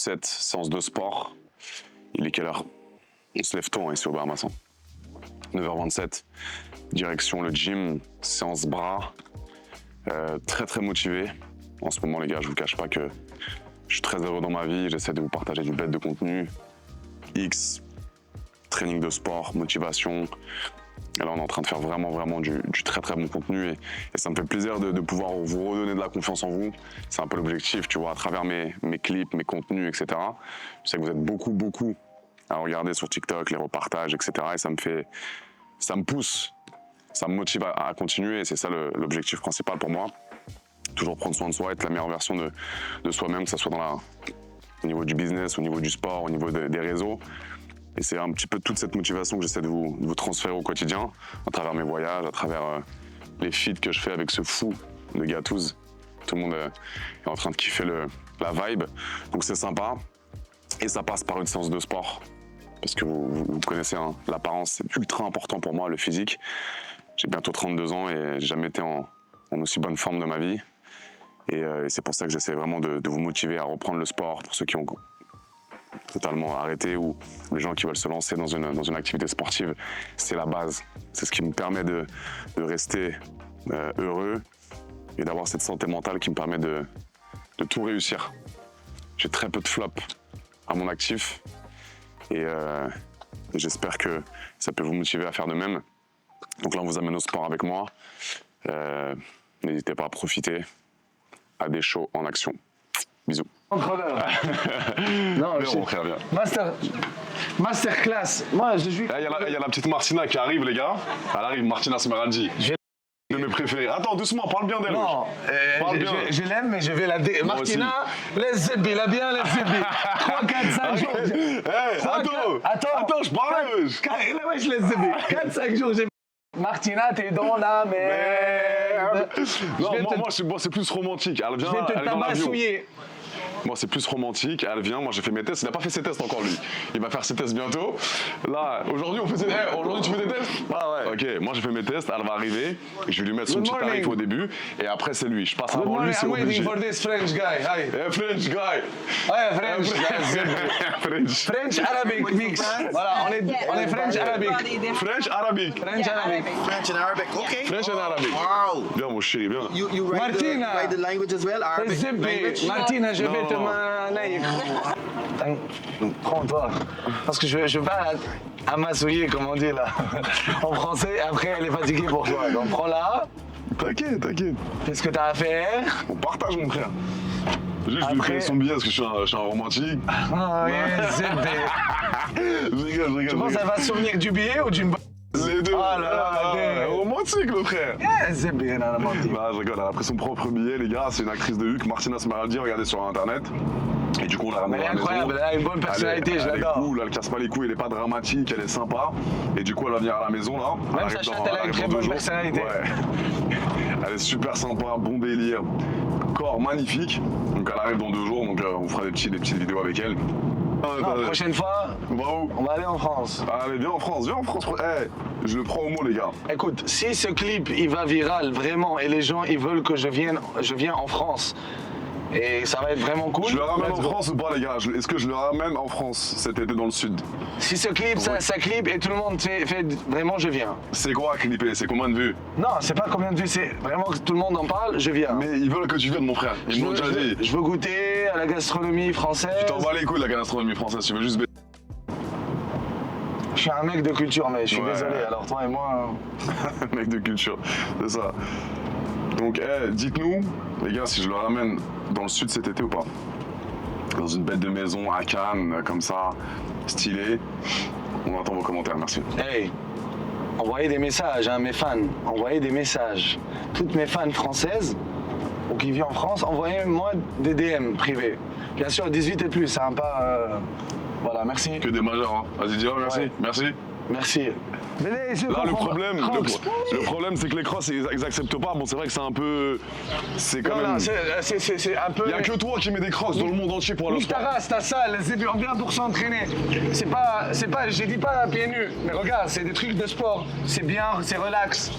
9h27, séance de sport. Il est quelle heure? On se lève tôt, hein, ici au Bar Masson. 9h27, direction le gym, séance bras. Très très motivé. En ce moment les gars, je vous cache pas que je suis très heureux dans ma vie. J'essaie de vous partager du bête de contenu. X, training de sport, motivation. Et là on est en train de faire vraiment du très très bon contenu et ça me fait plaisir de pouvoir vous redonner de la confiance en vous. C'est un peu l'objectif, tu vois, à travers mes clips, mes contenus, etc. Je sais que vous êtes beaucoup à regarder sur TikTok, les repartages, etc. Et ça me pousse, ça me motive à continuer et c'est ça l'objectif principal pour moi. Toujours prendre soin de soi, être la meilleure version de soi-même, que ce soit au niveau du business, au niveau du sport, au niveau des réseaux. Et c'est un petit peu toute cette motivation que j'essaie de vous transférer au quotidien, à travers mes voyages, à travers les feats que je fais avec ce fou de Gattuso. Tout le monde est en train de kiffer la vibe, donc c'est sympa. Et ça passe par une séance de sport, parce que vous connaissez, hein, l'apparence c'est ultra important pour moi, le physique. J'ai bientôt 32 ans et j'ai jamais été en aussi bonne forme de ma vie. Et c'est pour ça que j'essaie vraiment de vous motiver à reprendre le sport, pour ceux qui ont totalement arrêté ou les gens qui veulent se lancer dans une activité sportive. C'est la base, c'est ce qui me permet de rester heureux et d'avoir cette santé mentale qui me permet de tout réussir. J'ai très peu de flops à mon actif et j'espère que ça peut vous motiver à faire de même. Donc là on vous amène au sport avec moi. N'hésitez pas à profiter, à des shows en action. Bisous. Contrôleur. Non, Mon frère, viens. Masterclass. Moi, je suis. Il y a la petite Martina qui arrive, les gars. Elle arrive, Martina Smeraldi. De mes préférés. Attends, doucement, parle bien d'elle. Non, je l'aime, mais je vais la dé. Martina, laisse Zébi, la bien, laisse Zébi. 3, 4, 5 jours. Attends, je parlais, wesh. Là, ouais, je laisse Zébi. 4, 5 jours, j'ai. Martina, t'es dans la merde. Non, moi, c'est plus romantique. Elle vient, je vais te tabassouiller. Moi, c'est plus romantique. Elle vient, moi, j'ai fait mes tests. Il n'a pas fait ses tests encore, lui. Il va faire ses tests bientôt. Là, aujourd'hui, on fait ses tests. Aujourd'hui, tu fais des tests? Ah ouais. Ok, moi, j'ai fait mes tests. Elle va arriver. Je vais lui mettre son petit tarif au début. Et après, c'est lui. Je passe avant lui, c'est obligé. I'm waiting for this French guy. Hi. French guy. Ouais, French. French Arabic mix. Voilà, on est French Arabic. French Arabic. French Arabic. French and Arabic, okay. French and Arabic. Wow. Bien, mon chéri, bien. You write the language as well, Arabic language? Martina, je vais te naïf. Prends-toi. Parce que je veux pas amassouiller, comme on dit là, en français. Après, elle est fatiguée pour toi. Donc prends-la. T'inquiète. Fais ce que t'as à faire. On partage, mon frère. Juste, je lui paye son billet parce que je suis un romantique. Ah oui, c'est Je rigole. Tu penses qu'elle va se souvenir du billet ou d'une... Les deux. Ah là là, romantique, le frère. C'est bien, la romantique. Bah, je rigole, elle a pris son propre billet, les gars. C'est une actrice de Huck, Martina Smeraldi, regardez sur internet. Et du coup, on l'a ramenée à la maison. Elle est incroyable, elle a une bonne personnalité, je l'adore. Elle est cool, elle casse pas les couilles, elle est pas dramatique, elle est sympa. Et du coup, elle va venir à la maison là. Même sa chatte, elle a une très bonne personnalité. Ouais. Elle est super sympa, bon délire. Corps magnifique. Donc elle arrive dans 2 jours, donc on fera des petites vidéos avec elle. Non, prochaine fois, on va aller en France. Allez, viens en France. Je le prends au mot, les gars. Écoute, si ce clip il va viral vraiment et les gens ils veulent que je vienne en France et ça va être vraiment cool. Je le ramène en France ou pas, les gars? Est-ce que je le ramène en France cet été dans le sud? Si ce clip, ça clip et tout le monde fait vraiment, je viens. C'est quoi à clipper? C'est combien de vues? Non, c'est pas combien de vues, c'est vraiment que tout le monde en parle, je viens. Mais ils veulent que tu viennes, mon frère. Ils m'ont déjà dit. Je veux goûter à la gastronomie française. Tu t'en bats les couilles de la gastronomie française, tu veux juste baiser. Je suis un mec de culture, mais je suis désolé. Alors toi et moi... Mec de culture, c'est ça. Donc, dites-nous, les gars, si je le ramène dans le sud cet été ou pas? Dans une bête de maison à Cannes, comme ça, stylé. On attend vos commentaires, merci. Hey, envoyez des messages à mes fans. Envoyez des messages. Toutes mes fans françaises ou qui vivent en France, envoyez-moi des DM privés. Bien sûr, 18 et plus, hein, pas... Voilà, merci. Que des majeurs, hein. Vas-y, dis merci. Ouais. Merci. Merci. Mais Là, le problème, c'est que les crosses, ils acceptent pas. Bon, c'est vrai que c'est un peu. C'est quand même. c'est un peu. Il n'y a que toi qui mets des crocs dans le monde entier pour aller au Nique ta sport. race, t'as ça, on vient pour s'entraîner. C'est pas, je dis pas pieds nus, mais regarde, c'est des trucs de sport. C'est bien, c'est relax.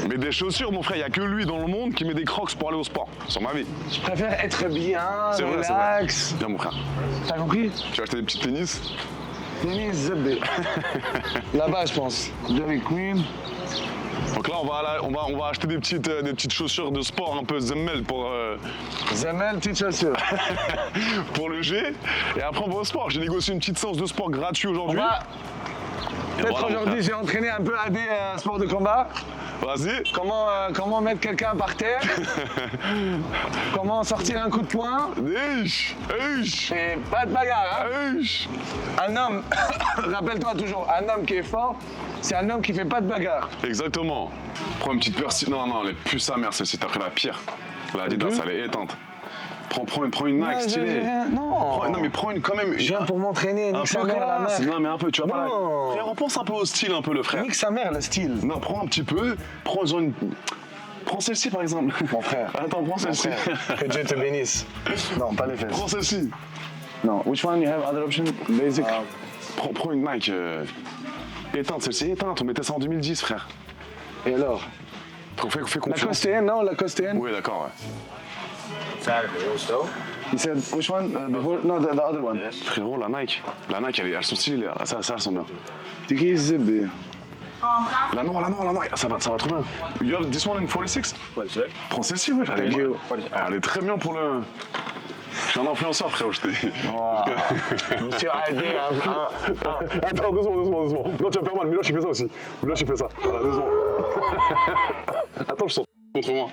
Mais des chaussures, mon frère, il n'y a que lui dans le monde qui met des crocs pour aller au sport. Sur ma vie. Je préfère être bien, C'est vrai, c'est vrai. relax. Bien, mon frère. T'as compris? Tu as acheté des petits tennis? Tennis, zébé. Là-bas, je pense. Dairy Queen. Donc là, on va acheter des petites chaussures de sport un peu zemmel pour, Zemel, petite chaussure. pour le G. Et après, on va au sport. J'ai négocié une petite séance de sport gratuite aujourd'hui. Et Peut-être voilà, mon aujourd'hui, j'ai entraîné un peu à des sports de combat. Vas-y. Comment mettre quelqu'un par terre. Comment sortir un coup de poing. Et pas de bagarre, hein. Un homme, rappelle-toi toujours, un homme qui est fort, c'est un homme qui fait pas de bagarre. Exactement. Prends une petite paire. Non, elle est plus sa mère, celle-ci. T'as pris la pire. La Adidas, elle est éteinte. Prends une Nike stylée. Non. Non, mais prends une quand même. Je viens pour m'entraîner, Un nique peu sa mère la classe. mère. Non, mais un peu, tu vois pas. Non. Frère, on pense un peu au style, un peu, le frère. Nique sa mère le style. Non, prends un petit peu. Prends genre une. Prends celle-ci, par exemple. Mon frère. Attends, prends celle-ci. Que Dieu te bénisse. Non, pas les fesses. Prends celle-ci. Non. Which one you have other option? Basic. Prends une Nike. Éteinte, celle-ci, éteinte. On mettait ça en 2010, frère. Et alors? Fais La confiance. costéenne, non? La costéenne? Oui, d'accord, ouais. Saturday also. He said, which one? Before? No, the other one. Frérot, la Nike, elles sont stylées, ça, elles sont bien. T'es qui zébé? La noire, ça va trop bien. You have this one in 46? Prends celle-ci, ouais. Thank you. Elle est très bien pour le. Je suis un influenceur, frérot, je t'ai. Monsieur Adé, Attends, doucement. Non, tu vas faire mal, mais là, je fais ça aussi. Là, je fais ça. Voilà, doucement. Attends, je sens contre moi.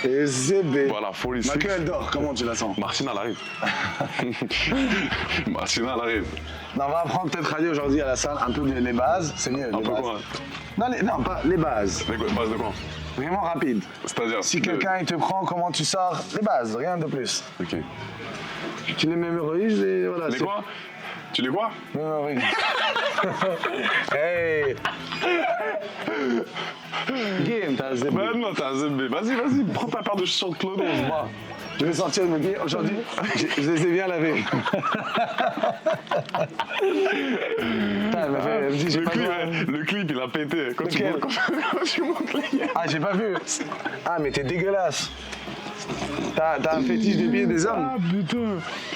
et zébé. Voilà, 46. Ma queue, elle dort. Comment tu la sens? Martina, elle arrive. Martina, elle arrive. Non, on va apprendre peut-être à aller aujourd'hui à la salle un peu les bases. C'est mieux, Un les peu bases. quoi? Non, pas les bases. Base de quoi? Vraiment rapide. C'est-à-dire. Si quelqu'un il te prend, comment tu sors? Les bases, rien de plus. Ok. Tu les mémorises et voilà. Les quoi? Tu les quoi? Mémorise. Hey! Game, t'as zébé. Bah non, t'as un zébé. Vas-y, prends ta paire de chaussures de Clodo, on se bat. Je vais sortir de mes pieds. Aujourd'hui, je les ai bien lavés. Putain, elle m'a fait- elle me dit, j'ai pas droit. Le clip, il a pété. Quand tu Lequel? montes les gars. Ah, j'ai pas vu. Ah, mais t'es dégueulasse. T'as un fétiche des pieds des hommes. Ah putain.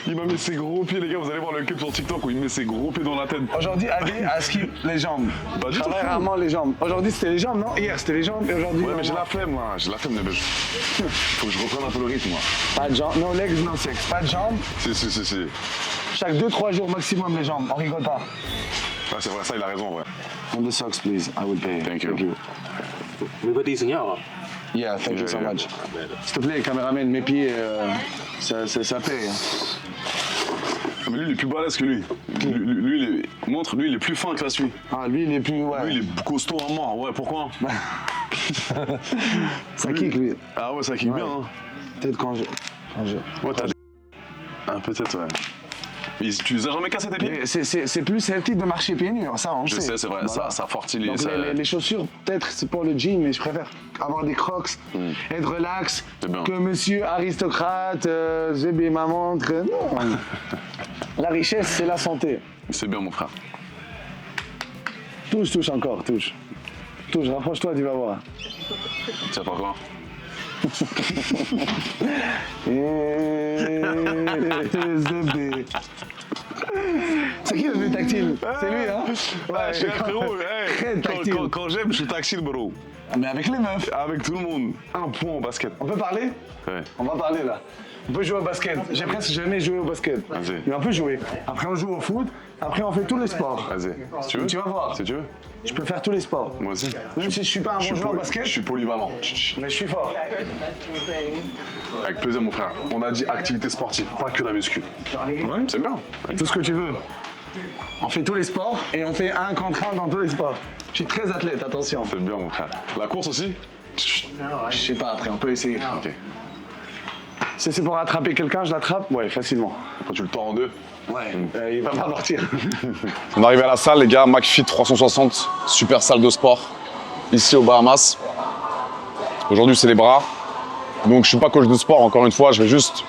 Il m'a mis ses gros pieds, les gars. Vous allez voir le clip sur TikTok où il met ses gros pieds dans la tête. Aujourd'hui, Adé a skip les jambes. Pas du Je tout. travaille rarement les jambes. Aujourd'hui, c'était les jambes, non? Hier, c'était les jambes et aujourd'hui. Ouais, mais j'ai la flemme, moi. J'ai la flemme, les bêtes. Faut que je reprenne un peu le rythme, moi. Pas de jambes. No legs, no sex. Pas de jambes. Si. Chaque 2-3 jours maximum les jambes. On rigole pas. Ah, c'est vrai, ça, il a raison, ouais. On the socks, please. I will pay. Thank you. We put these in here. Yeah, thank you so Yeah. much. S'il te plaît, caméraman, mes pieds, ça paye. Mais lui, il est plus balèze que lui. Lui, il est plus fin que la suite. Ah, lui, il est plus. Ouais. Lui, il est costaud à mort. Ouais, pourquoi? Ça kick, lui. Ah ouais, ça kick bien, hein. Peut-être quand je. Ouais, t'as des. Ah, peut-être, ouais. Mais tu les as jamais cassé tes pieds? Mais c'est plus healthy de marcher pieds nus, ça on Je sait. sais, c'est vrai, Voilà. ça fortifie Donc ça- les chaussures, peut-être c'est pour le gym, mais je préfère avoir des crocs, être relax, C'est bien. que monsieur aristocrate, j'ai bien ma montre. Non. La richesse, c'est la santé. C'est bien, mon frère. Touche encore, touche. Touche, rapproche-toi, tu vas voir. Tu sais pas quoi? Zébé. C'est qui le plus tactile? C'est lui, hein? Ouais, frérot, hey, Très tactile. quand j'aime, je suis tactile, bro. Mais avec les meufs. Avec tout le monde. Un point au basket. On peut parler? Ouais. On va parler là. On peut jouer au basket. J'ai presque jamais joué au basket. Vas-y. Mais on peut jouer. Après on joue au foot. Après on fait tous les sports. Vas-y. Si tu veux? Tu vas voir. Si tu veux. Je peux faire tous les sports. Moi aussi. Même si je suis pas un bon joueur au basket, Je suis polyvalent. mais je suis fort. Avec plaisir, mon frère. On a dit activité sportive, pas que la muscu. Ouais, c'est bien. Tout ce que tu veux. On fait tous les sports et on fait 1 contre 1 dans tous les sports. Je suis très athlète, attention. C'est bien, mon frère. La course aussi? Je sais pas, après on peut essayer. Ok. Si c'est pour attraper quelqu'un, je l'attrape, ouais, facilement. Quand tu le tords en deux. Ouais, il va pas partir. On arrive à la salle, les gars, McFit 360, super salle de sport, ici aux Bahamas. Aujourd'hui, c'est les bras. Donc, je suis pas coach de sport, encore une fois, je vais juste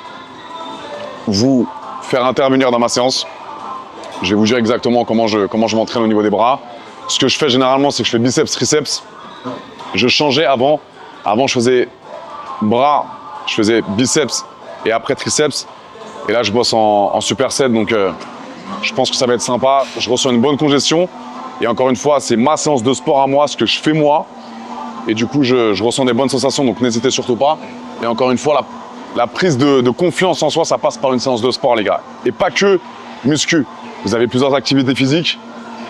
vous faire intervenir dans ma séance. Je vais vous dire exactement comment je m'entraîne au niveau des bras. Ce que je fais généralement, c'est que je fais biceps, triceps. Je changeais avant. Avant, je faisais bras, je faisais biceps et après triceps. Et là, je bosse en superset, donc je pense que ça va être sympa. Je ressens une bonne congestion. Et encore une fois, c'est ma séance de sport à moi, ce que je fais moi. Et du coup, je ressens des bonnes sensations, donc n'hésitez surtout pas. Et encore une fois, la prise de confiance en soi, ça passe par une séance de sport, les gars. Et pas que muscu. Vous avez plusieurs activités physiques.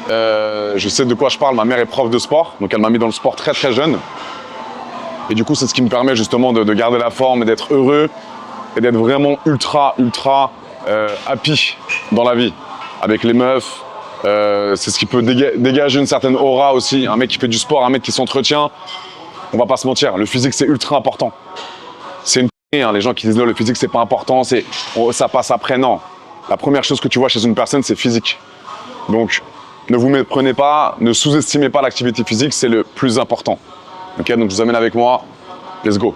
Je sais de quoi je parle. Ma mère est prof de sport, donc elle m'a mis dans le sport très très jeune. Et du coup, c'est ce qui me permet justement de garder la forme et d'être heureux et d'être vraiment ultra happy dans la vie. Avec les meufs, c'est ce qui peut dégager une certaine aura aussi. Un mec qui fait du sport, un mec qui s'entretient, on va pas se mentir, le physique c'est ultra important. C'est une hein, les gens qui disent non, le physique c'est pas important, ça passe après, non. La première chose que tu vois chez une personne, c'est physique. Donc, ne vous méprenez pas, ne sous-estimez pas l'activité physique, c'est le plus important. Ok, donc je vous amène avec moi, let's go.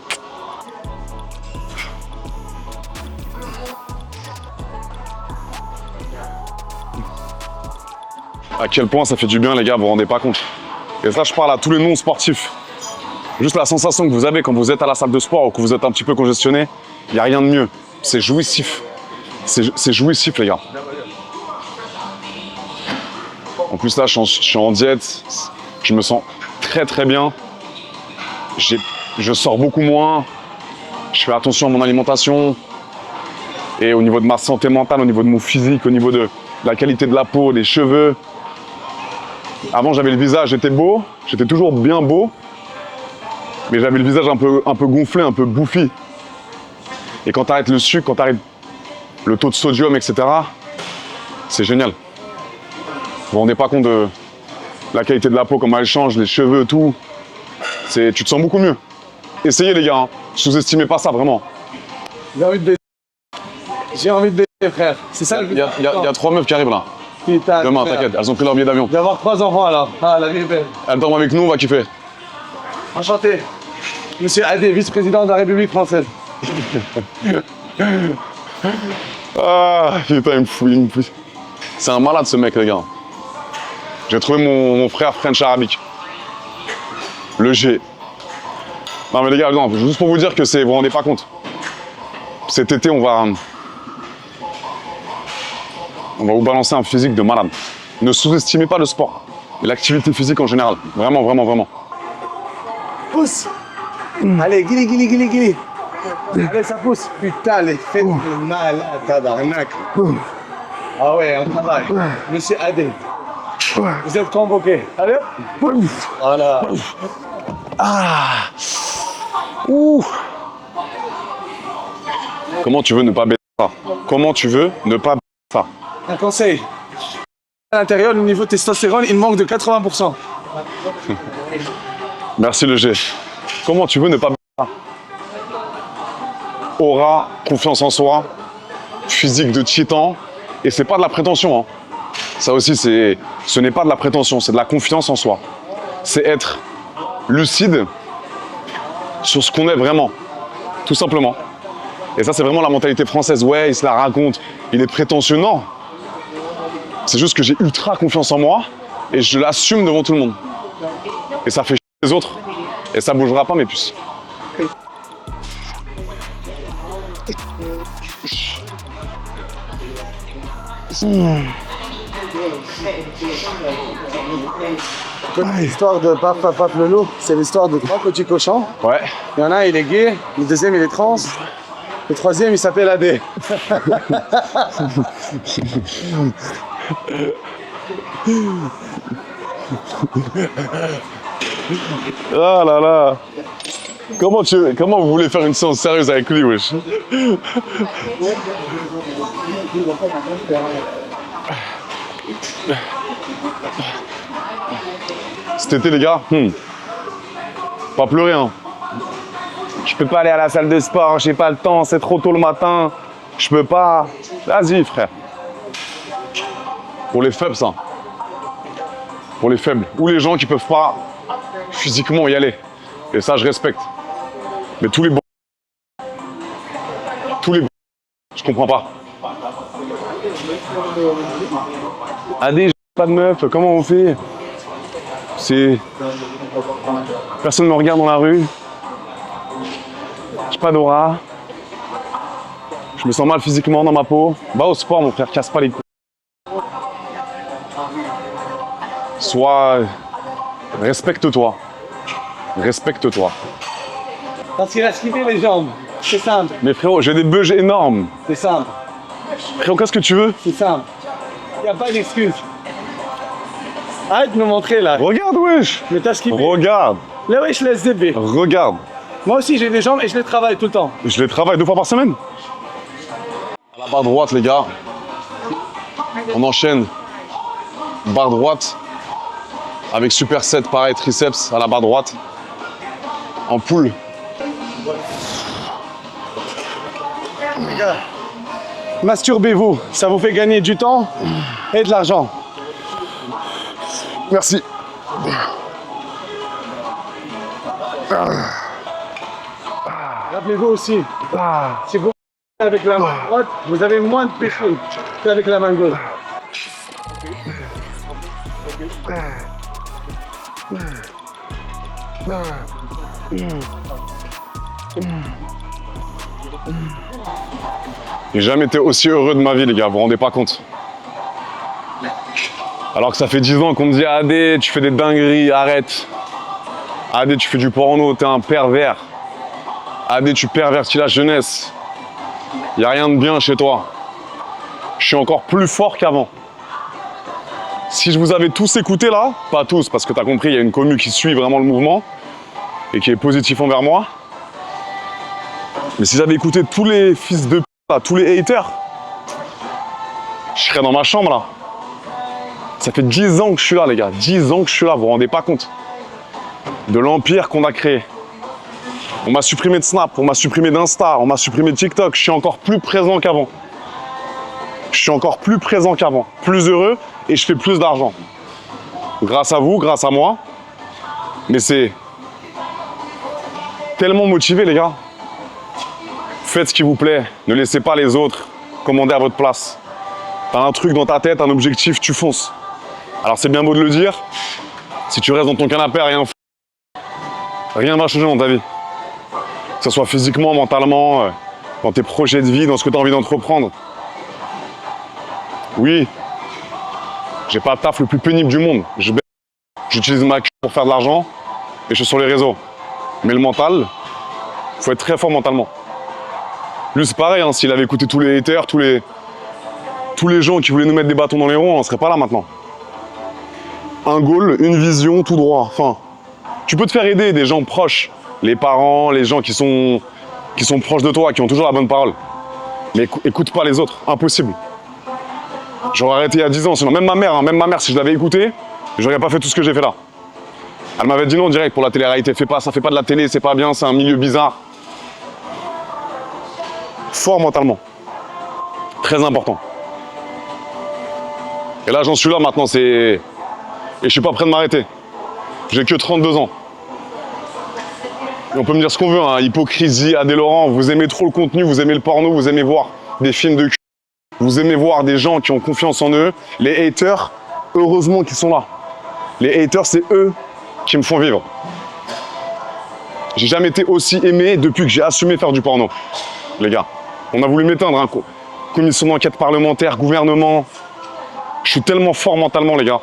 À quel point ça fait du bien, les gars, vous vous rendez pas compte. Et ça, je parle à tous les non-sportifs. Juste la sensation que vous avez quand vous êtes à la salle de sport ou que vous êtes un petit peu congestionné, il n'y a rien de mieux. C'est jouissif. C'est jouissif, les gars. En plus, là, je suis en diète. Je me sens très, très bien. Je sors beaucoup moins. Je fais attention à mon alimentation. Et au niveau de ma santé mentale, au niveau de mon physique, au niveau de la qualité de la peau, des cheveux. Avant, j'avais le visage, j'étais beau. J'étais toujours bien beau. Mais j'avais le visage un peu gonflé, un peu bouffi. Et quand tu arrêtes le sucre, quand tu arrêtes le taux de sodium, etc., c'est génial. Vous vous rendez pas compte de la qualité de la peau, comment elle change, les cheveux, tout. Tu te sens beaucoup mieux. Essayez, les gars, hein. Sous-estimez pas ça, vraiment. J'ai envie de baiser, frère. C'est ça le but. Il y a 3 meufs qui arrivent là. Putain, demain, frère. t'inquiète, elles ont pris leur billet d'avion. Je vais avoir 3 enfants alors. Ah, la vie est belle. Elles dorment avec nous, on va kiffer. Enchanté. Monsieur Adé, vice-président de la République française. Ah, putain, il me fout. C'est un malade, ce mec, les gars. J'ai trouvé mon frère French arabique. Le G. Non, mais les gars, non, juste pour vous dire que vous vous rendez pas compte. Cet été, on va vous balancer un physique de malade. Ne sous-estimez pas le sport. Et l'activité physique en général. Vraiment, vraiment, vraiment. Pousse. Allez, guili. Allez, ça pousse. Putain, les fêtes de malade, tabarnak. Ah ouais, on travaille. Monsieur Adé. Vous êtes convoqué. Allez hop. Voilà. Ah. Ouh. Comment tu veux ne pas baiser ça? Comment tu veux ne pas baiser ça? Un conseil. À l'intérieur, le niveau de testostérone, il manque de 80%. Merci le G. Comment tu veux ne pas baiser ça? Aura, confiance en soi, physique de titan, et c'est pas de la prétention. Hein. Ça aussi, ce n'est pas de la prétention, c'est de la confiance en soi. C'est être lucide sur ce qu'on est vraiment, tout simplement. Et ça, c'est vraiment la mentalité française. Ouais, il se la raconte, il est prétentieux. Non. C'est juste que j'ai ultra confiance en moi et je l'assume devant tout le monde. Et ça fait chier les autres et ça bougera pas mes puces. L'histoire de Pap le loup, c'est l'histoire de 3 petits cochons. Ouais. Il y en a un, il est gay, le deuxième, il est trans, le troisième, il s'appelle Adé. Ah là là. Comment vous voulez faire une séance sérieuse avec lui, wesh? Cet été, les gars, pas pleurer, hein. Je peux pas aller à la salle de sport, j'ai pas le temps, c'est trop tôt le matin. Je peux pas. Vas-y, frère. Pour les faibles, ça. Pour les faibles. Ou les gens qui peuvent pas physiquement y aller. Et ça, je respecte. Mais tous les bons. Je comprends pas. Adé, j'ai pas de meuf, comment on fait? C'est. Personne ne me regarde dans la rue. J'ai pas d'aura. Je me sens mal physiquement dans ma peau. Va au sport, mon frère, casse pas les couilles. Sois. Respecte-toi. Respecte-toi. Parce qu'il a skippé les jambes. C'est simple. Mais frérot, j'ai des bugs énormes. C'est simple. Frérot, qu'est-ce que tu veux? C'est simple. Il n'y a pas d'excuse. Arrête de me montrer là. Regarde, wesh. Mais t'as skippé. Regarde. Là, wesh, laisse DB. Regarde. Moi aussi, j'ai des jambes et je les travaille tout le temps. Je les travaille 2 fois par semaine. À la barre droite, les gars. On enchaîne. Barre droite. Avec superset, pareil, triceps à la barre droite. En poule. Les gars, masturbez-vous. Ça vous fait gagner du temps et de l'argent. Merci. Rappelez-vous aussi, si vous avec la main droite, vous avez moins de péché qu'avec la main gauche. J'ai jamais été aussi heureux de ma vie, les gars, vous vous rendez pas compte. Alors que ça fait 10 ans qu'on me dit Adé, tu fais des dingueries, arrête. Adé, tu fais du porno, t'es un pervers. Adé, tu pervertis la jeunesse. Y a rien de bien chez toi. Je suis encore plus fort qu'avant. Si je vous avais tous écouté là, pas tous, parce que t'as compris, il y a une commu qui suit vraiment le mouvement et qui est positif envers moi. Mais si j'avais écouté tous les fils de p***, là, tous les haters, je serais dans ma chambre là. Ça fait 10 ans que je suis là, les gars. 10 ans que je suis là, vous vous rendez pas compte de l'empire qu'on a créé. On m'a supprimé de Snap, on m'a supprimé d'Insta, on m'a supprimé de TikTok. Je suis encore plus présent qu'avant. Je suis encore plus présent qu'avant. Plus heureux et je fais plus d'argent. Grâce à vous, grâce à moi. Mais c'est tellement motivé, les gars. Faites ce qui vous plaît. Ne laissez pas les autres commander à votre place. T'as un truc dans ta tête, un objectif, tu fonces. Alors c'est bien beau de le dire. Si tu restes dans ton canapé à rien faire, rien ne va changer dans ta vie. Que ce soit physiquement, mentalement, dans tes projets de vie, dans ce que tu as envie d'entreprendre. Oui, j'ai pas le taf le plus pénible du monde. J'utilise ma queue pour faire de l'argent et je suis sur les réseaux. Mais le mental, faut être très fort mentalement. Lui, c'est pareil, hein, s'il avait écouté tous les haters, tous les gens qui voulaient nous mettre des bâtons dans les roues, on ne serait pas là maintenant. Un goal, une vision, tout droit. Enfin, tu peux te faire aider des gens proches, les parents, les gens qui sont proches de toi, qui ont toujours la bonne parole. Mais écoute pas les autres, impossible. J'aurais arrêté il y a 10 ans, sinon même ma mère, si je l'avais écoutée, j'aurais pas fait tout ce que j'ai fait là. Elle m'avait dit non direct pour la télé-réalité, fais pas, ça fait pas de la télé, c'est pas bien, c'est un milieu bizarre. Fort mentalement. Très important. Et là, j'en suis là maintenant, et je suis pas prêt de m'arrêter. J'ai que 32 ans. Et on peut me dire ce qu'on veut, hein, hypocrisie, Adé Laurent, vous aimez trop le contenu, vous aimez le porno, vous aimez voir des films de cul, vous aimez voir des gens qui ont confiance en eux. Les haters, heureusement qu'ils sont là. Les haters, c'est eux qui me font vivre. J'ai jamais été aussi aimé depuis que j'ai assumé faire du porno, les gars. On a voulu m'éteindre, hein, commission d'enquête parlementaire, gouvernement. Je suis tellement fort mentalement, les gars.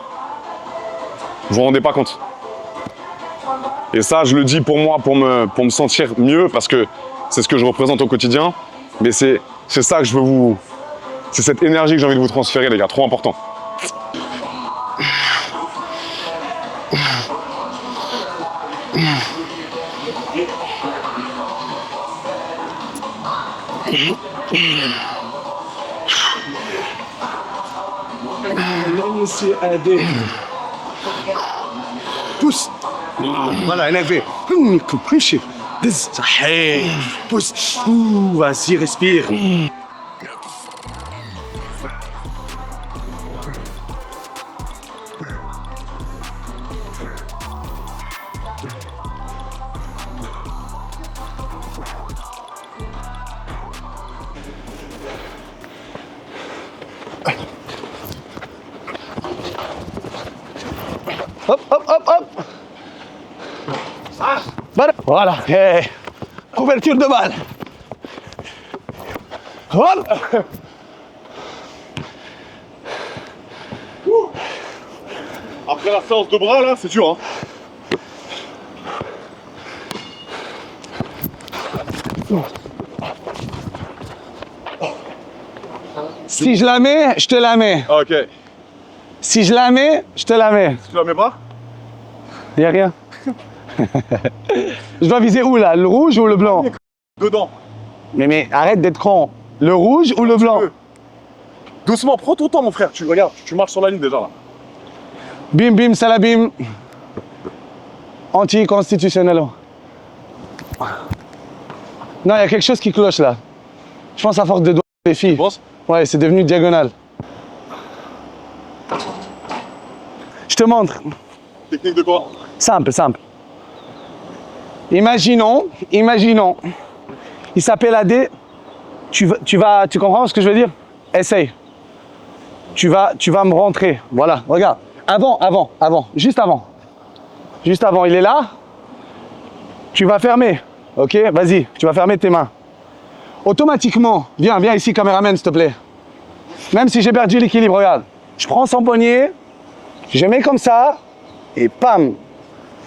Vous vous rendez pas compte. Et ça, je le dis pour moi, pour me sentir mieux, parce que c'est ce que je représente au quotidien. Mais c'est ça que je veux vous... C'est cette énergie que j'ai envie de vous transférer, les gars. Trop important. Monsieur Adé. Pousse. Voilà, énervé. Couché. صحيح. Pousse. Ouh, vas-y, respire. Hop, hop, hop, hop. Voilà. Hey. Couverture de balle. Hop. Après la séance de bras, là, c'est dur, hein. Si je la mets, je te la mets. Ah, ok. Si je la mets, je te la mets. Tu la mets pas? Y'a rien. Je dois viser où là? Le rouge ou le blanc? Dedans. Mais arrête d'être con. Le rouge ou le blanc? Doucement, prends ton temps, mon frère. Tu regardes, tu marches sur la ligne déjà, là. Bim bim salabim. Anticonstitutionnel. Non, il y a quelque chose qui cloche là. Je pense à force de doigts les filles. Tu penses? Ouais, c'est devenu diagonal. Je te montre. Technique de quoi? Simple, simple. Imaginons. Il s'appelle AD. Tu comprends ce que je veux dire? Essaye. Tu vas me rentrer. Voilà, regarde. Avant. Juste avant, il est là. Tu vas fermer. Ok, vas-y, tu vas fermer tes mains. Automatiquement, viens ici, caméraman, s'il te plaît. Même si j'ai perdu l'équilibre, regarde. Je prends son poignet, je mets comme ça, et pam,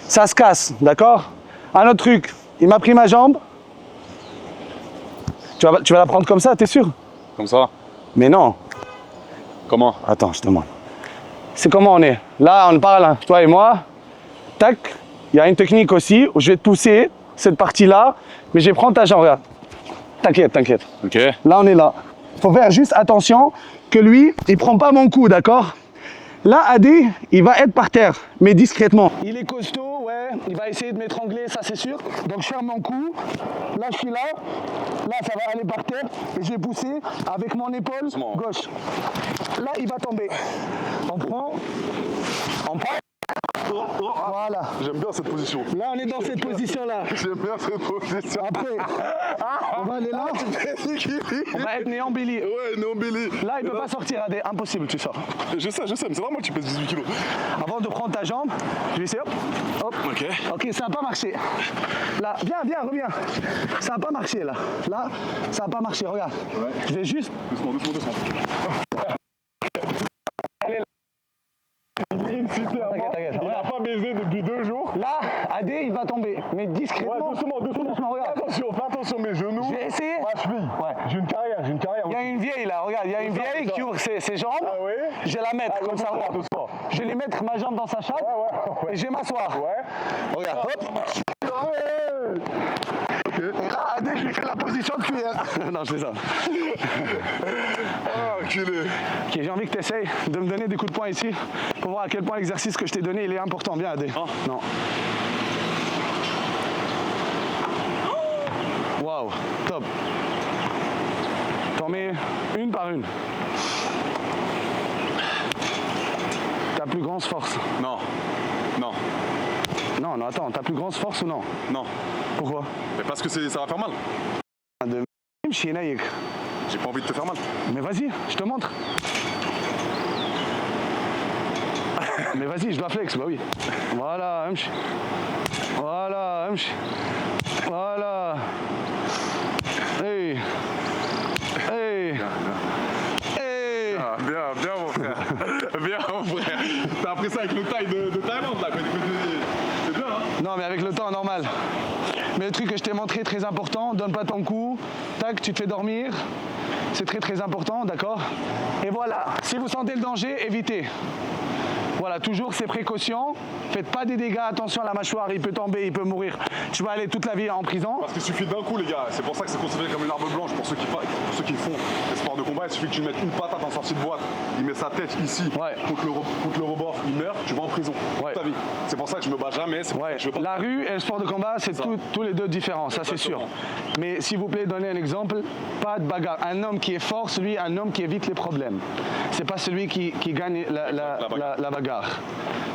ça se casse, d'accord? Un autre truc, il m'a pris ma jambe. Tu vas la prendre comme ça, t'es sûr? Comme ça. Mais non. Comment? Attends, je te demande. C'est comment on est? Là, on parle, hein, toi et moi. Tac. Il y a une technique aussi où je vais te pousser cette partie-là, mais je vais prendre ta jambe, regarde. T'inquiète. Ok. Là, on est là. Faut faire juste attention que lui, il prend pas mon coup, d'accord? Là, Adé, il va être par terre, mais discrètement. Il est costaud, ouais. Il va essayer de m'étrangler, ça c'est sûr. Donc, je ferme mon cou. Là, je suis là. Là, ça va aller par terre. Et je vais pousser avec mon épaule gauche. Là, il va tomber. On prend. Voilà. J'aime bien cette position. Là, on est dans cette position-là. J'aime bien cette position. Après, on va aller là. On va être néant Billy. Ouais, non, Billy. Là, il ne peut pas sortir, Adé. Impossible, tu sors. Je sais, mais c'est normal que tu pèses 18 kilos. Avant de prendre ta jambe, je vais essayer, hop. Ok, ça n'a pas marché. Là, viens, reviens. Ça n'a pas marché, là. Là, ça n'a pas marché, regarde. Ouais. Je vais juste... Doucement. T'inquiète. Il n'a pas baisé depuis 2 jours. Là, Adé, il va tomber. Mais discrètement. Ouais, doucement, regarde. Fais attention, mes genoux. Je vais essayer. Ma cheville. Ouais. J'ai une carrière. Il y a une vieille, là, regarde. Il y a une vieille qui ouvre ses jambes. Ah oui? Je vais la mettre comme ça. Doucement. Je vais lui mettre ma jambe dans sa chatte. Ouais. Et je vais m'asseoir. Ouais. Regarde, hop. Ok. Et là, Adé, je lui fais la position de cuillère. Non, je fais ça. Ah, enculé. Ok, j'ai envie que tu essayes de me donner des coups de poing ici pour voir à quel point l'exercice que je t'ai donné il est important. Viens, Adé. Non. Waouh, top. T'en mets une par une. Ta plus grande force. Non, Attends, ta plus grande force ou non? non. Pourquoi? Mais parce que ça va faire mal. J'ai pas envie de te faire mal. Mais vas-y, je te montre. Mais vas-y, je dois flex, bah oui. Voilà, Voilà. Hey. Ah, bien mon frère. T'as appris ça avec le taille de Thaïlande là. C'est bien, hein? Non, mais avec le temps, normal. Mais le truc que je t'ai montré, très important, donne pas ton coup. Tac, tu te fais dormir. C'est très important, d'accord? Et voilà. Si vous sentez le danger, évitez. Voilà. Voilà, toujours ces précautions. Faites pas des dégâts, attention à la mâchoire, il peut tomber, il peut mourir. Tu vas aller toute la vie en prison. Parce qu'il suffit d'un coup, les gars. C'est pour ça que c'est considéré comme une arme blanche pour ceux qui font les sports de combat. Il suffit que tu mettes une patate en sortie de boîte. Il met sa tête ici contre le rebord. Il meurt, tu vas en prison toute ta vie. C'est pour ça que je me bats jamais. C'est pour ça que je veux pas. La rue et le sport de combat, c'est tous les deux différents, ça c'est sûr. Mais s'il vous plaît, donnez un exemple. Pas de bagarre. Un homme qui est fort, celui, un homme qui évite les problèmes. C'est pas celui qui gagne la bagarre.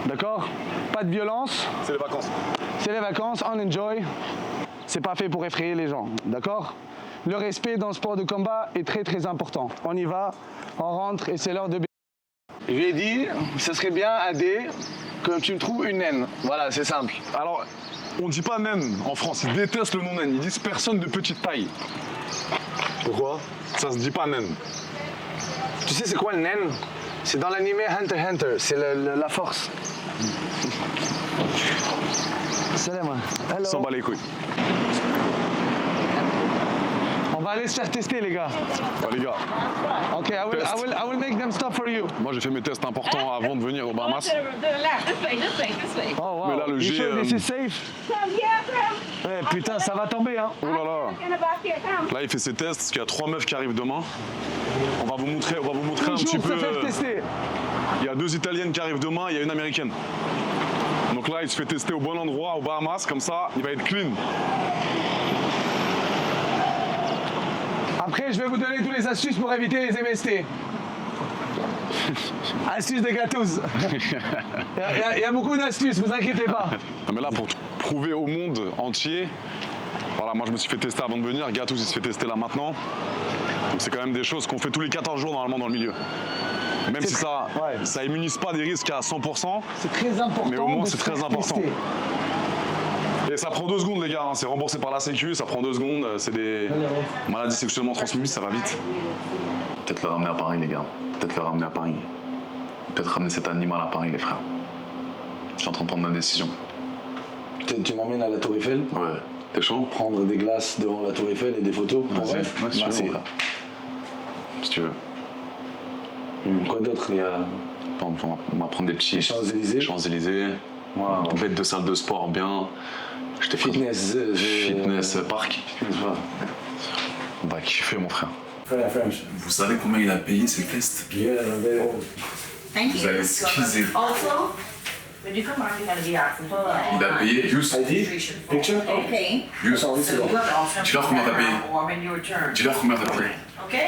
D'accord? Pas de violence. C'est les vacances. C'est les vacances, on enjoy. C'est pas fait pour effrayer les gens. D'accord? Le respect dans le sport de combat est très très important. On y va, on rentre et c'est l'heure de... Je lui ai dit, ce serait bien, Adé, que tu me trouves une naine. Voilà, c'est simple. Alors, on dit pas naine en France. Ils détestent le nom naine. Ils disent personne de petite taille. Pourquoi? Ça se dit pas naine. Tu sais c'est quoi le naine? C'est dans l'animé Hunter x Hunter, c'est la force. Salam. Hello. S'en bat les couilles. On va aller se faire tester les gars. Ouais, les gars. Ok, I will make them stop for you. Moi, j'ai fait mes tests importants avant de venir aux Bahamas. Oh wow. Mais là, le You G, sure this is safe? Ouais, putain, ça va tomber hein. Oh là là. Là, il fait ses tests parce qu'il y a 3 meufs qui arrivent demain. On va vous montrer un petit Toujours peu. se faire tester. Il y a 2 Italiennes qui arrivent demain, il y a une Américaine. Donc là, il se fait tester au bon endroit, aux Bahamas, comme ça, il va être clean. Après, je vais vous donner toutes les astuces pour éviter les MST. Astuces de gâteuse. Il y a beaucoup d'astuces, vous inquiétez pas. Non, mais là, pour prouver au monde entier, voilà, moi je me suis fait tester avant de venir, Gatous il se fait tester là maintenant. Donc c'est quand même des choses qu'on fait tous les 14 jours normalement dans le milieu. Même si ça immunise pas des risques à 100%, c'est très important. Mais au moins c'est très important. Tester. Et ça prend 2 secondes les gars, hein. C'est remboursé par la Sécu, ça prend 2 secondes, c'est des maladies sexuellement transmises, ça va vite. Peut-être le ramener à Paris les gars, peut-être le ramener à Paris. Peut-être ramener cet animal à Paris les frères. Je suis en train de prendre ma décision. Tu m'emmènes à la Tour Eiffel? Ouais, t'es chaud? Prendre des glaces devant la Tour Eiffel et des photos? Ouais, si tu veux. Si tu veux. Quoi d'autre? Il y a... On va prendre des petits Champs-Élysées. Champs-Élysées. Wow. Bête de salle de sport bien. Fitness park. On va kiffer mon frère. Vous savez combien il a payé ces tests? Vous allez squeezer. Il a payé Yous. Okay. Yous. Dis-leur combien t'as payé. Dis-leur combien t'as payé.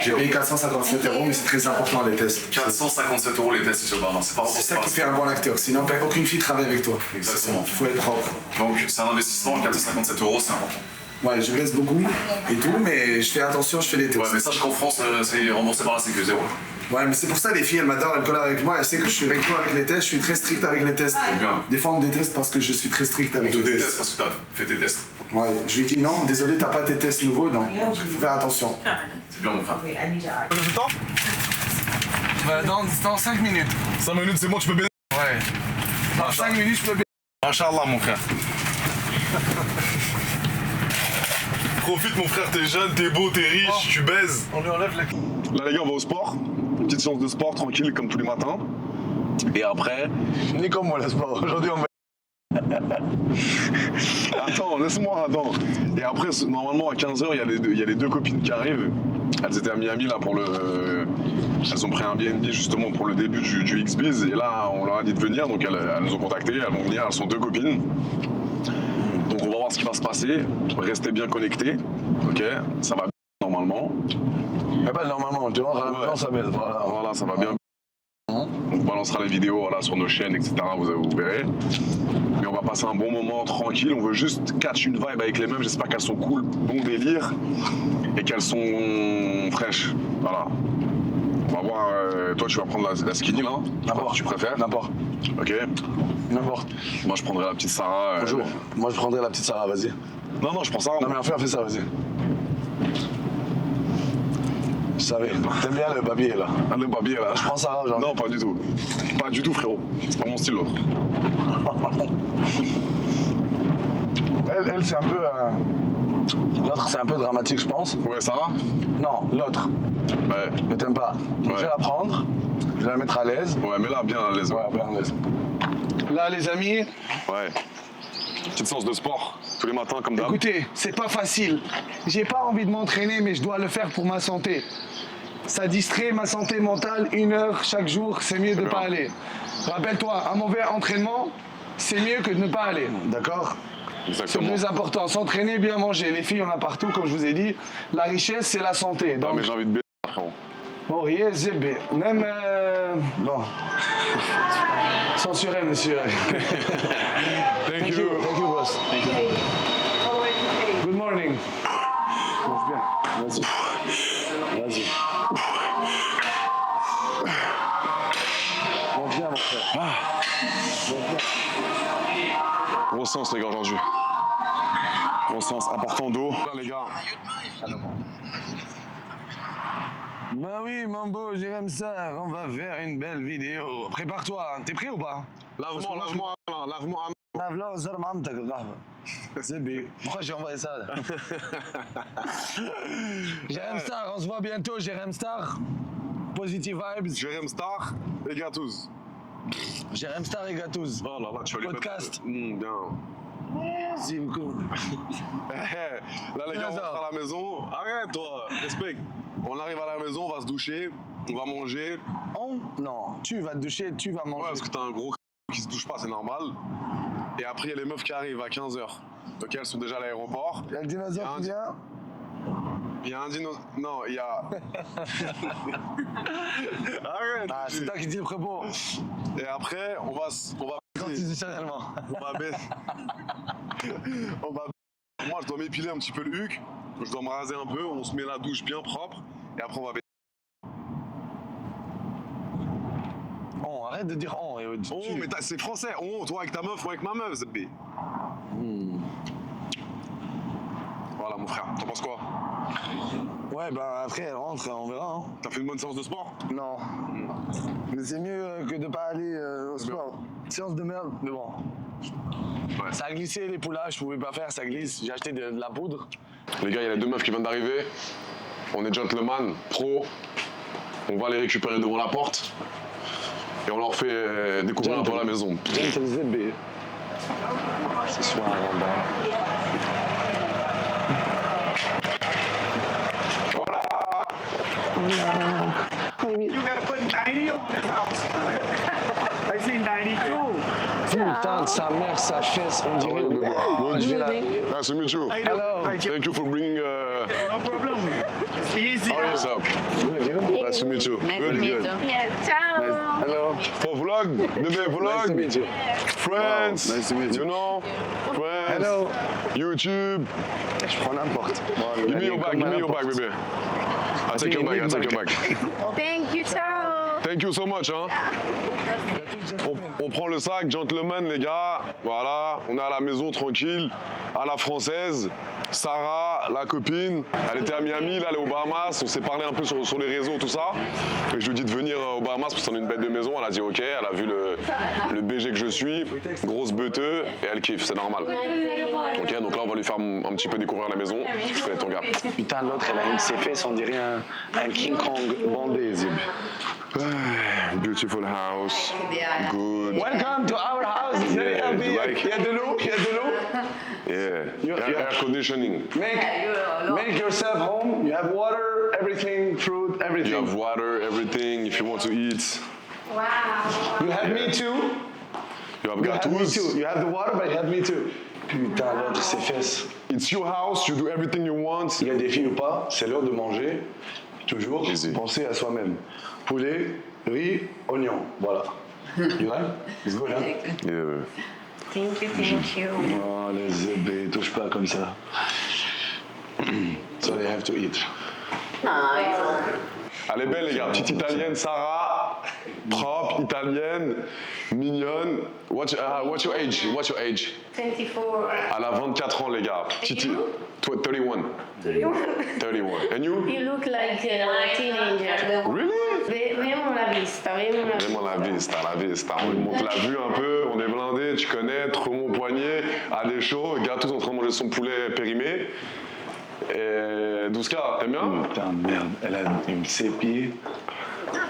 J'ai payé 457 €, mais c'est très important les tests. 457 € les tests sur Bahamas. C'est ça qui fait un bon acteur, sinon aucune fille travaille avec toi. Exactement. Il faut être propre. Donc c'est un investissement, 457 € c'est important. Ouais, je baisse beaucoup et tout, mais je fais attention, je fais des tests. Ouais, mais sache qu'en France, c'est remboursé par la Sécu, 0. Ouais, mais c'est pour ça les filles, elles m'adorent, elles collent avec moi, elles savent que je suis avec toi avec les tests, je suis très strict avec les tests. Bien. Des fois on me déteste parce que je suis très strict avec les tests. Parce que t'as fait tes tests. Ouais, je lui dis non, désolé, t'as pas tes tests nouveaux, non. Faut faire attention. C'est bien mon frère. Combien de temps? Dans 5 minutes. 5 minutes, c'est bon, tu peux baiser. Ouais. Dans 5 minutes, je peux bien. Inch'Allah, mon frère. Profite, mon frère, t'es jeune, t'es beau, t'es riche, tu baises. On lui enlève la... Là, les gars, on va au sport. Une petite séance de sport, tranquille, comme tous les matins. Et après... Ni comme moi le sport. Aujourd'hui, on va... Attends, laisse-moi, attends. Et après, normalement, à 15h, il y a les 2 copines qui arrivent. Elles étaient à Miami, là, pour le... Elles ont pris un BNB, justement, pour le début du X-Biz. Et là, on leur a dit de venir, donc elles nous ont contactés. Elles vont venir, elles sont 2 copines. Donc on va voir ce qui va se passer. Restez bien connectés. Ok, ça va bien normalement. Mais pas normalement, tu rentres à la maison, ça baisse. Voilà, ça va bien. On vous balancera les vidéos voilà, sur nos chaînes, etc. Vous verrez. Mais on va passer un bon moment tranquille. On veut juste catch une vibe avec les meufs. J'espère qu'elles sont cool, bon délire et qu'elles sont fraîches. Voilà. On va voir. Toi, tu vas prendre la skinny là. N'importe. Tu préfères? N'importe. Ok. N'importe. Moi, je prendrai la petite Sarah. Bonjour. Moi, je prendrai la petite Sarah, vas-y. Non, je prends Sarah. Non, mais enfin, fais ça, vas-y. Je savais. T'aimes bien le papier là? Ah, le papier là. Je prends Sarah, genre. Non, pas du tout. Pas du tout, frérot. C'est pas mon style l'autre. Elle c'est un peu. L'autre, c'est un peu dramatique, je pense. Ouais, Sarah? Non, l'autre. Ouais. Je t'aime pas. Ouais. Je vais la prendre, je vais la mettre à l'aise. Ouais, mais là, bien à l'aise. Ouais, bien à l'aise. Là, les amis, Ouais. Petite séance de sport, tous les matins, comme d'hab. écoutez, c'est pas facile. J'ai pas envie de m'entraîner, mais je dois le faire pour ma santé. Ça distrait ma santé mentale, 1 heure chaque jour, c'est mieux de ne bien. pas aller. Rappelle-toi, un mauvais entraînement, c'est mieux que de ne pas aller. D'accord? C'est le Exactement. plus important. S'entraîner, bien manger. Les filles, on a partout, comme je vous ai dit. La richesse, c'est la santé. Non, Donc, mais j'ai envie de baiser, frérot. oh, yes, zébé. Même. Bon. Censuré, monsieur. Thank you. Thank you, boss. Good morning. Mange bien. Vas-y. Vas-y. Mange bien, mon frère. Grosse séance, les gars, aujourd'hui. Grosse séance, important d'eau. Là, les gars. Bah oui, Mambo, j'aime ça. On va faire une belle vidéo. Prépare-toi. T'es prêt ou pas? Lave-moi, lave-moi. Lave-la, zar mamtak, القهوة. C'est bien. Pourquoi j'ai envoyé ça là? Jérém Star, on se voit bientôt, Jérém Star. Positive vibes. Jérém Star et Gatouz. Jérém Star et Gatouz. Oh là là, tu vas les Podcast. mettre. Bien. C'est cool. Là, les gars, on rentre à la maison. Arrête, toi. Respect. On arrive à la maison, on va se doucher. On va manger. Non, tu vas te doucher, tu vas Ouais, manger. parce que t'as un gros qui se douche pas, c'est normal. Et après, il y a les meufs qui arrivent à 15h. Donc, elles sont déjà à l'aéroport. Il y a le dinosaure qui vient. Il y a un dinosaure. Non, il y a. Arrête. Ah, c'est toi qui dis le propos. Et après, on va. Constitutionnellement. On va baisser. Moi, je dois m'épiler un petit peu le huc. Je dois me raser un peu. On se met la douche bien propre. Et après, on va baisser. On, arrête de dire on. Oh, mais c'est français. Oh, toi avec ta meuf, moi avec ma meuf, ZB. Voilà, mon frère. T'en penses quoi? Ouais, bah après, elle rentre, on verra. Hein. T'as fait une bonne séance de sport? Non. Mais c'est mieux que de pas aller au sport. Séance de merde, mais bon. Ouais. Ça a glissé les poulages, je pouvais pas faire, ça glisse. J'ai acheté de la poudre. Les gars, il y a les deux meufs qui viennent d'arriver. On est gentleman, pro. On va les récupérer devant la porte. Et on leur fait découvrir un peu la maison. Gentle ZB. Ce soir, on va. You gotta put 90 on the house. I see 92. Putain de sa mère, sa fesse, on dirait. Good. Je vais la... Nice to meet you. Hello. Thank you for bringing. No problem. Easy. How are you, sir? Nice to meet you. Good. Ciao. Hello. For vlog, bébé vlog. Nice to meet you. Friends. Wow, nice to meet you. You know? Friends. Hello. YouTube. Je prends n'importe. Give me your bag, bébé. I take your bag. Thank you, ciao. Thank you so much, hein. On prend le sac, gentleman, les gars. Voilà, on est à la maison tranquille, à la française. Sarah, la copine, elle était à Miami, là, elle est aux Bahamas. On s'est parlé un peu sur les réseaux, tout ça. Et je lui ai dit de venir aux Bahamas parce qu'on a une bête de maison. Elle a dit ok, elle a vu le BG que je suis, grosse beuteux, et elle kiffe, c'est normal. Ok, donc là, on va lui faire un petit peu découvrir la maison. Je connais ton gars. Putain, l'autre, elle a une de ses fesses, on dirait un King Kong bandé, Zib. Beautiful house, good. Welcome to our house. It's very Yeah, happy. you like? Il y a de l'eau, il y a de l'eau. Yeah, air conditioning. Make yourself home. You have water, everything, fruit, You everything. have water, everything, if you want to eat. Wow. You have me too. You have You have me gatous. too. You have the water, but you have me too. Putain, l'autre, ses fesses. It's your house, you do everything you want. Il y a des filles ou pas, c'est l'heure de manger. Toujours Easy. penser à soi-même. Poulet, riz, oignon. Voilà. You like? It's good, hein? Yeah. Thank you. Oh, les zébés, touche pas comme ça. So they have to eat. Elle est belle, les gars. Petite italienne, Sarah. Propre, italienne, mignonne. What's your age? 24. Elle a 24 ans, les gars. Petite. 31. 31. And you? You look like a teenager. Really? Vemo la vista, vemo la Vraiment la vista. On lui montre la vue un peu, on est blindé, tu connais, trop mon poignet, à des chauds, Gatouz en train de manger son poulet périmé. 12K, t'aimes bien? Putain de merde, elle a une sépier.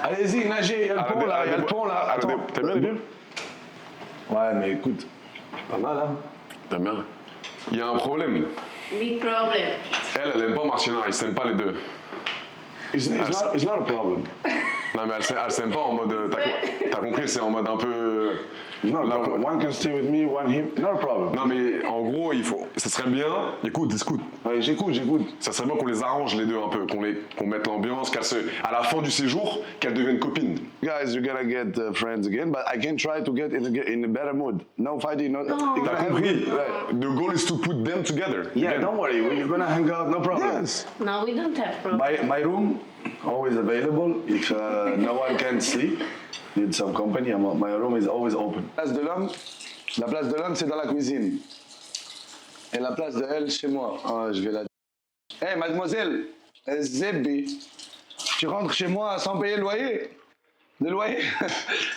Allez-y, nagez, il y a le pont là, il y a le pont là. Attends. T'aimes bien les biens? Ouais, mais écoute, pas mal hein. T'aimes bien? Il y a un problème. Big problem. Elle aime pas Martina, ils s'aiment pas les deux. It's not a problem. Non mais elle s'aime pas en mode, t'as compris, c'est en mode un peu... Not a problem. One can stay with me, one him. Not a problem. Non mais en gros, ça serait bien, écoute. Ouais, j'écoute. Ça serait bien qu'on les arrange les deux un peu, qu'on mette l'ambiance, à la fin du séjour, qu'elles deviennent copines. Guys, you're gonna get friends again, but I can try to get in a better mood. No fighting, no. You're T'as gonna compris? Right. The goal is to put them together. Yeah, Again. don't worry. You're gonna hang out, no problem. Yes. No, we don't have problem. My room always available. If no one can sleep, need some company. My room is always open. La place de l'homme, c'est dans la cuisine. Et la place de elle, chez moi. Ah, je vais la. Hey, mademoiselle, Zebbi, tu rentres chez moi sans payer le loyer. Le loyer,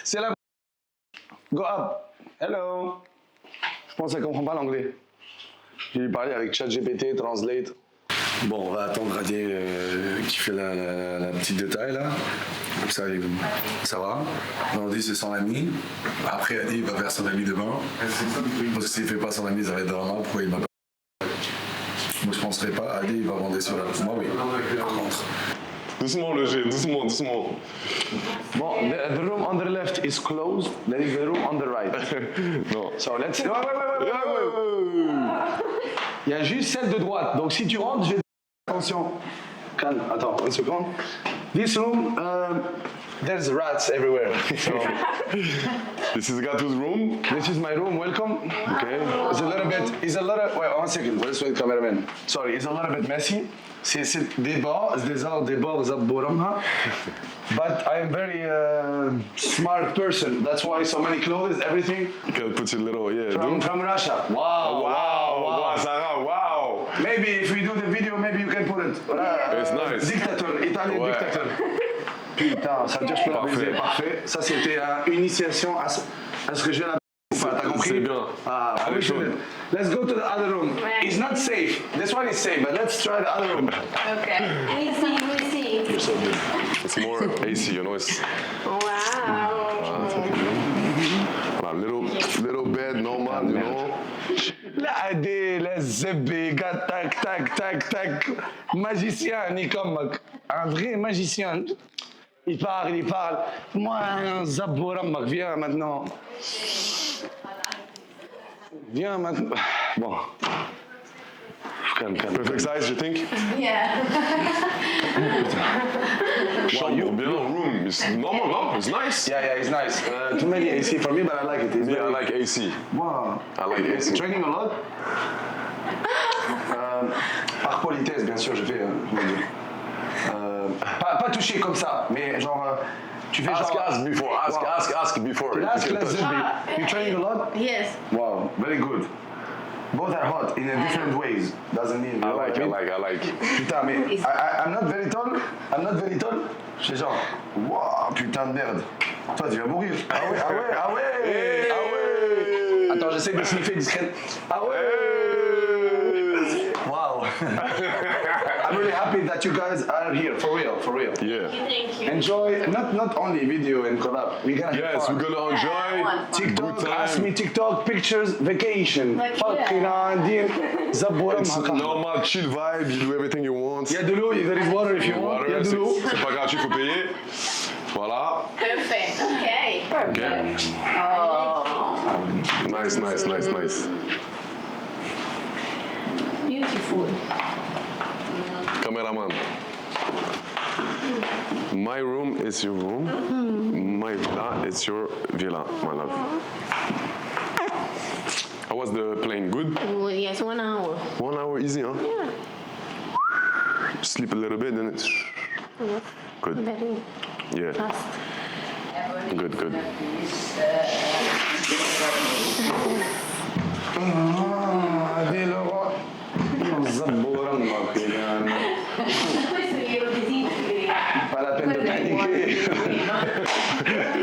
c'est la. Go up. Hello. Je pense qu'elle comprend pas l'anglais. J'ai lui parler avec ChatGPT, Translate. Bon, on va attendre Adi qui fait la petite détail là. Comme ça va. On dit c'est son ami. Après Adi il va faire son ami demain. Parce que s'il fait pas son ami, ça va être drama. Pourquoi il m'a pas. Moi je penserais pas. Adi il va bander sur la. Moi oui. Par contre. Doucement le jet, doucement. Bon, the room on the left is closed. There is the room on the right. Non. So let's. Ouais. Il y a juste celle de droite. Donc si tu rentres, je vais. Attention. Calme. Attends, une seconde. This room, there's rats everywhere. So This is Gatu's room. this is my room. Welcome. Okay. It's a lot of. Wait, 1 second. Let's wait, cameraman. Sorry, it's a little bit messy. C'est des bords زبورمها. But I'm very smart person. That's why so many clothes, everything. You can put it little, yeah. From Russia. Wow, Sarah, wow. Maybe if we do the video, maybe you can put it. It's nice. Dictateur, italien Ouais. dictateur. Putain, ça just parfait. Ça c'était une initiation à ce que je viens d'apprendre. T'as compris? C'est bien. Ah, Allez, chaud. Let's go to the other room. It's not safe. This one is safe, but let's try the other room. Okay. We see. You're so good. It's more AC, you know. It's Wow. a little bed, normal, you know. La Adé, la Zebé, tac. Magicien, Nikomak. Un vrai magicien. Il parle. Moi, un Zaboramak, viens maintenant. Bon. Calme. Perfect size, you think? Yeah. Chambre, bien, room. It's normal, no? It's nice. Yeah, it's nice. Too many AC for me, but I like it. It's Yeah, I very- like AC. Wow. I like AC. Training a lot. Par politesse, bien sûr, je fais. Pas toucher comme ça, mais genre. Tu fais Ask genre. before. Ask before. Ask, You can let's touch. be. You training a lot? Yes. Wow, very good. Both are hot in a different ways. Doesn't mean. I like. Putain, mais I'm not very tall. Je suis genre, wow, putain de merde. Toi, tu vas mourir. Ah ouais. Attends, j'essaie de sniffer discrètement. Ah ouais. Wow. I'm really happy that you guys are here, for real. Yeah. Thank you. Enjoy, not only video and collab. We're gonna have Yes, fun. we're gonna enjoy. TikTok, Good ask time. me TikTok, pictures, vacation. Like, Fucking Andin, Zaboram It's Haka. normal, chill vibe. You do everything you want. Il y a de l'eau, there is water if you want. Il y a Water, de l'eau. c'est pas gratuit, faut payer. Voilà. Perfect. Okay. Okay. Nice. Beautiful. Cameraman. My room is your room. My villa is your villa, my love. How was the plane? Good? Oh, yes, 1 hour. 1 hour easy, huh? Yeah. Sleep a little bit, then it's good. Very Yeah, fast. good. Adi Laurent. Zaboram Haka. Questo glielo desideri. Pas la peine de paniquer.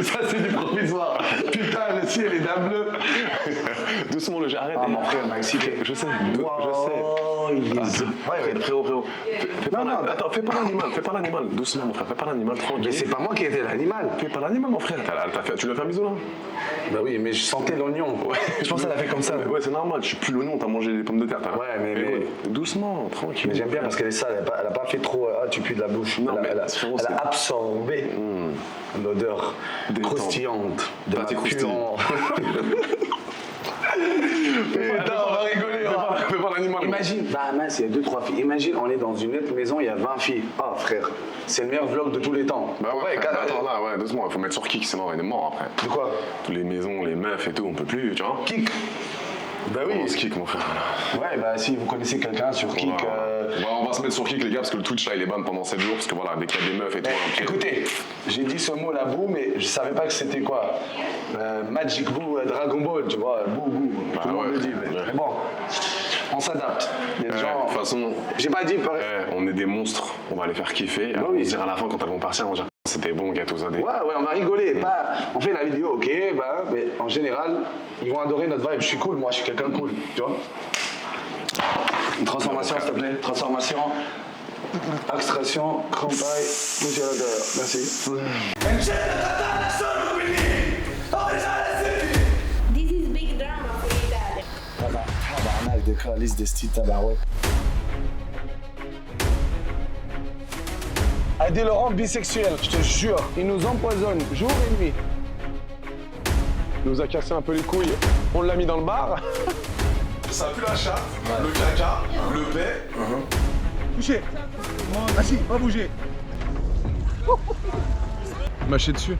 Ça, c'est du provisoire. Putain, le ciel est d'un bleu. doucement le arrête. Ah, mon frère m'a excité. Je sais, Oh, il est... Ouais, frérot. Attends, fais pas l'animal. Doucement, mon frère, fais pas l'animal, tranquille. Mais c'est pas moi qui étais l'animal. Fais pas l'animal, mon frère. Tu lui as fait un bisou là? Bah oui, mais je sentais l'oignon. Ouais. Je pense qu'elle a fait comme ça. Ouais, c'est normal, je suis plus l'oignon, t'as mangé des pommes de terre. Ouais, mais- Doucement, tranquille. Mais j'aime bien parce qu'elle est sale, elle a pas fait trop. Ah, tu pues de la bouche. Non, mais elle a frérot, c'est- absorbé l'odeur Détente. croustillante de Pâté la croustillant. Attends, on va rigoler. Fais pas l'animal. Imagine, bah mince, il y a 2-3 filles. Imagine, on est dans une autre maison, il y a 20 filles. Ah frère, c'est le meilleur vlog de tous les temps. Bah ouais, frère, attends là, ouais, doucement, il faut mettre sur kick, sinon on est mort après. De quoi? Toutes les maisons, les meufs et tout, on peut plus, tu vois. Kick. Bah oui. On se kick, mon frère. Ouais, bah si vous connaissez quelqu'un sur Kick. On va se mettre sur kick, les gars, parce que le Twitch là il est ban pendant 7 jours, parce que voilà, dès qu'il y a des meufs et tout. un petit- Écoutez, j'ai dit ce mot là, Boo, mais je savais pas que c'était quoi. Magic Boo, Dragon Ball, tu vois, Boo, Boo. Tout le monde ouais, le dit, ouais. mais bon, on s'adapte. Il y a des De gens. toute façon, J'ai pas dit pareil. on est des monstres, on va les faire kiffer. Bah oui. On se dira à la fin quand elles vont partir, on va dire c'était bon, gâteau zadé. Ouais, on va rigoler. Pas, on fait la vidéo, ok, bah, mais en général, ils vont adorer notre vibe. Je suis cool, moi, je suis quelqu'un de cool, tu vois. Une transformation, s'il te plaît. Transformation. Extraction, crampaille, bouger à l'intérieur. Merci. This is big drama for Italia. Tabarnak de calice des styles tabarouette. Adé Laurent bisexuel, je te jure, il nous empoisonne jour et nuit. Il nous a cassé un peu les couilles, on l'a mis dans le bar. Ça pue la chatte, le caca, le paix. Touché. Assis, pas bouger. Mâcher dessus.